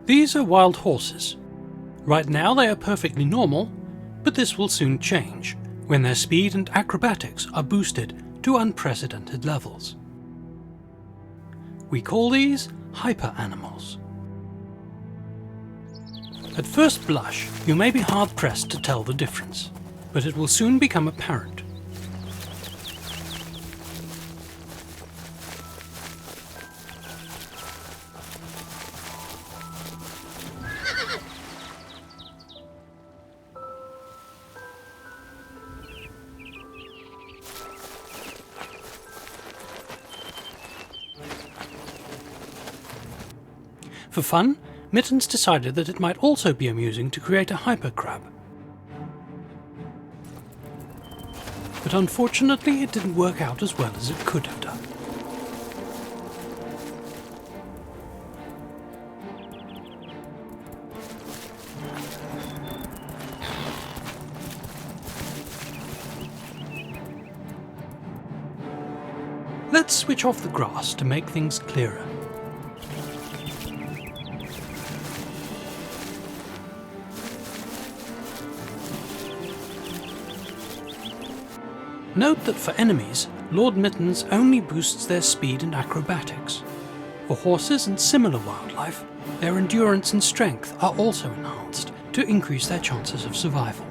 These are wild horses. Right now they are perfectly normal, but this will soon change when their speed and acrobatics are boosted to unprecedented levels. We call these hyper animals. At first blush, you may be hard-pressed to tell the difference, but it will soon become apparent. For fun, Mittens decided that it might also be amusing to create a hyper crab. But unfortunately it didn't work out as well as it could have done. Let's switch off the grass to make things clearer. Note that for enemies, Lord Mittens only boosts their speed and acrobatics. For horses and similar wildlife, their endurance and strength are also enhanced to increase their chances of survival.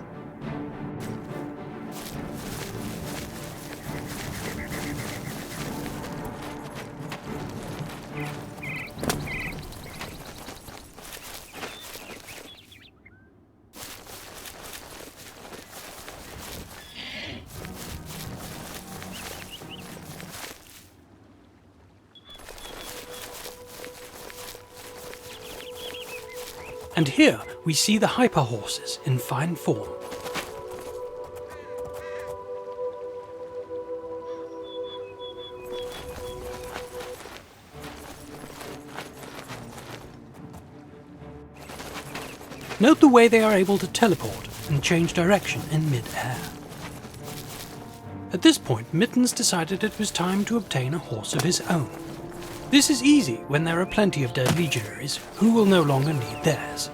And here we see the hyper horses in fine form. Note the way they are able to teleport and change direction in mid-air. At this point, Mittens decided it was time to obtain a horse of his own. This is easy when there are plenty of dead legionaries who will no longer need theirs.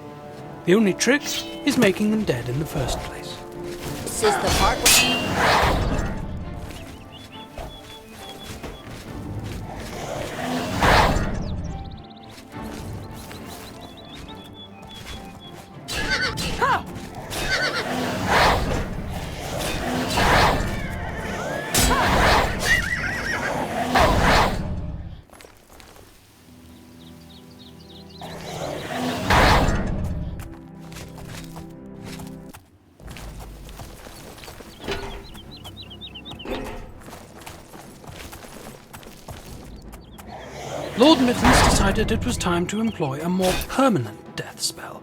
The only trick is making them dead in the first place. This is the part where... Lord Mittens decided it was time to employ a more permanent death spell,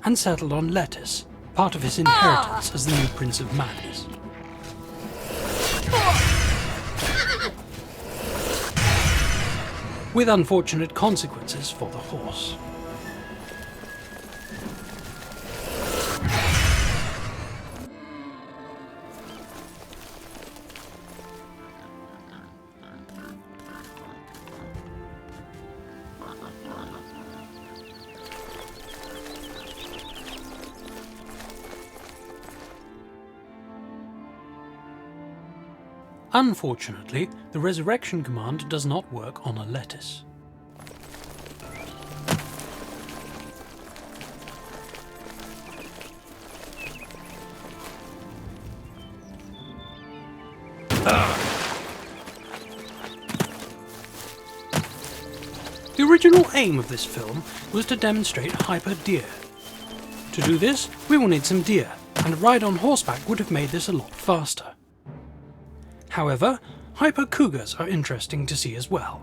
and settled on Lettuce, part of his inheritance as the new Prince of Madness. With unfortunate consequences for the horse. Unfortunately, the resurrection command does not work on a lettuce. The original aim of this film was to demonstrate hyper deer. To do this, we will need some deer, and a ride on horseback would have made this a lot faster. However, hyper cougars are interesting to see as well.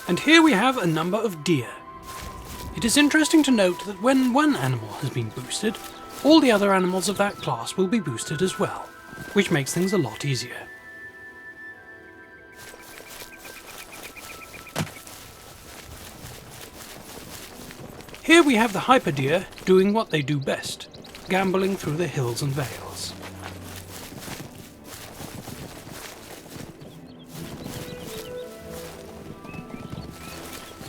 And here we have a number of deer. It is interesting to note that when one animal has been boosted, all the other animals of that class will be boosted as well, which makes things a lot easier. Here we have the hyper deer doing what they do best, gambling through the hills and vales.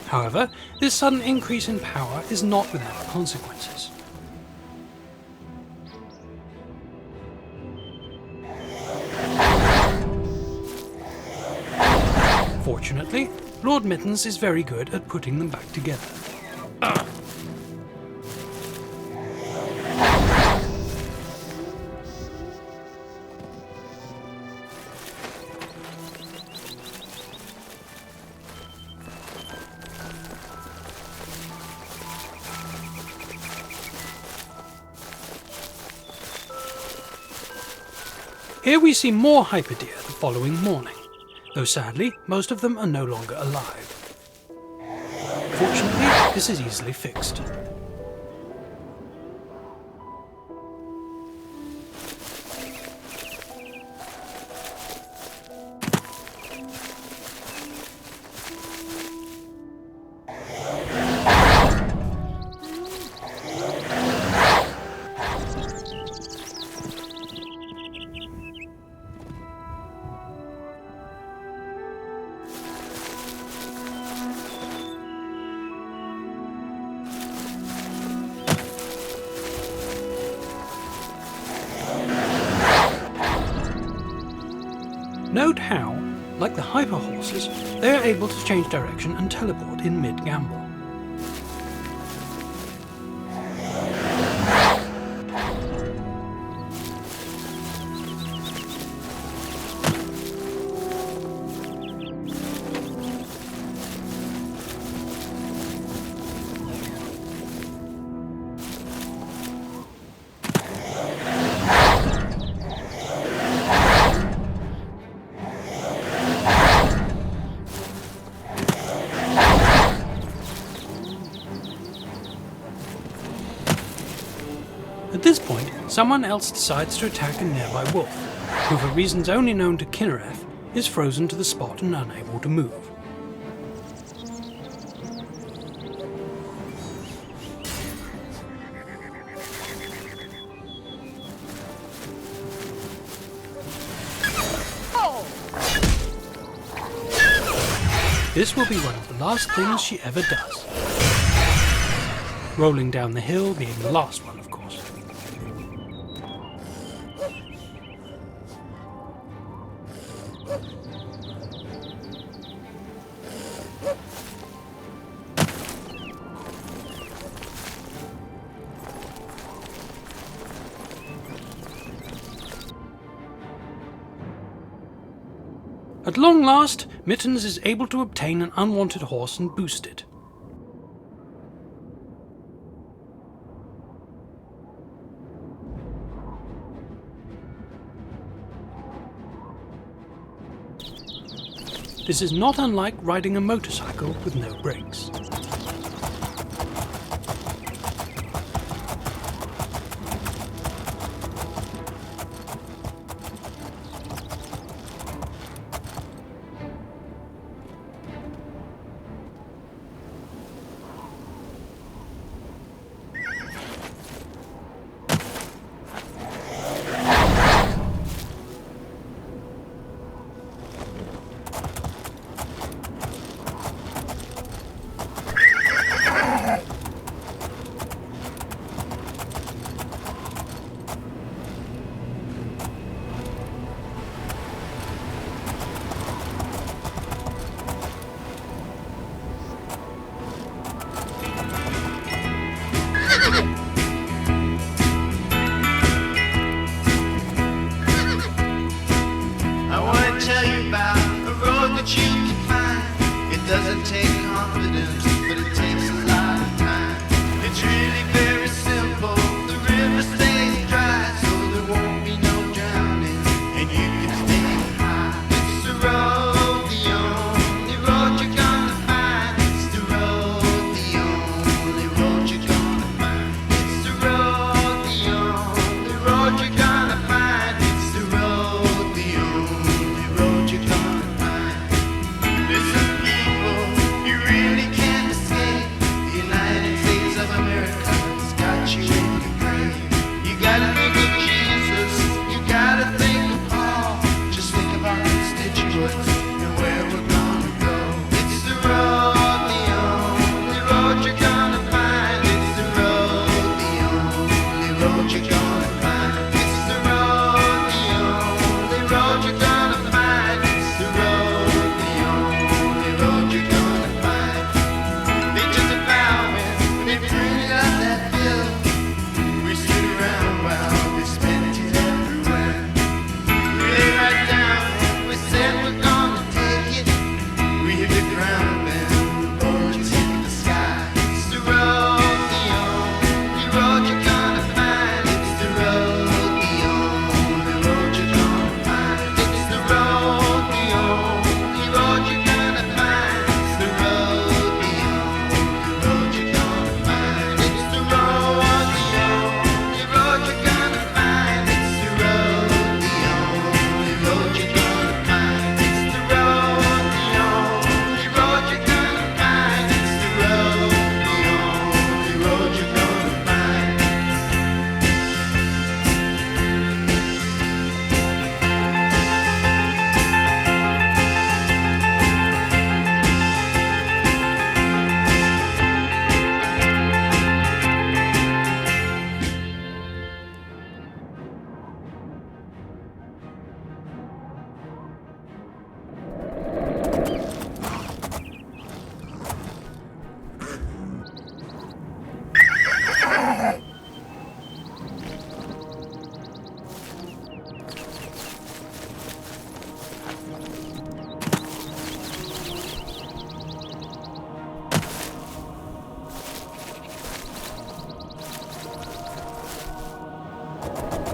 However, this sudden increase in power is not without consequences. Fortunately, Lord Mittens is very good at putting them back together. Here we see more hyper deer the following morning, though sadly most of them are no longer alive. Fortunately, this is easily fixed. Note how, like the hyper horses, they are able to change direction and teleport in mid-gamble. At this point, someone else decides to attack a nearby wolf, who for reasons only known to Kinnereth, is frozen to the spot and unable to move. This will be one of the last things she ever does. Rolling down the hill being the last one, of course. At long last, Mittens is able to obtain an unwanted horse and boost it. This is not unlike riding a motorcycle with no brakes.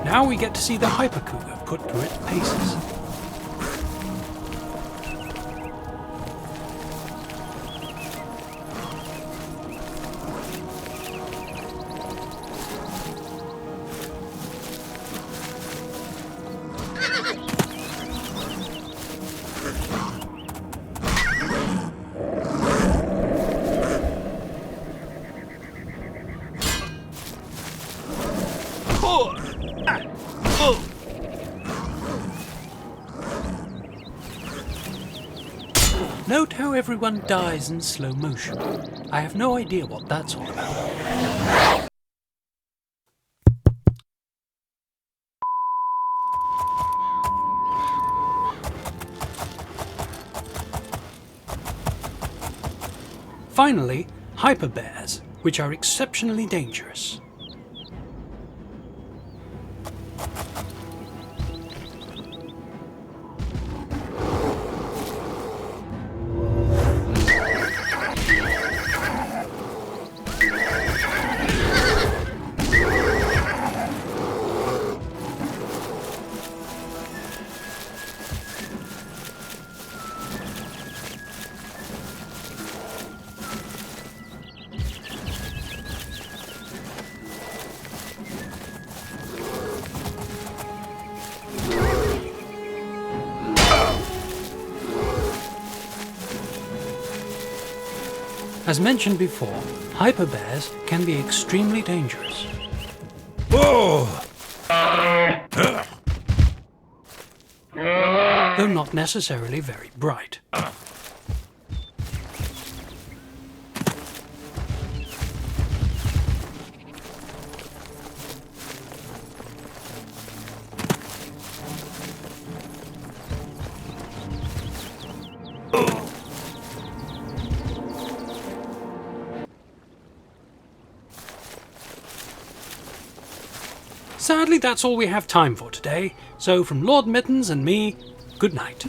Now we get to see the hyper cougar put through its paces. Note how everyone dies in slow motion. I have no idea what that's all about. Finally, hyper bears, which are exceptionally dangerous. As mentioned before, hyper bears can be extremely dangerous. Though not necessarily very bright. Sadly, that's all we have time for today, so from Lord Mittens and me, good night.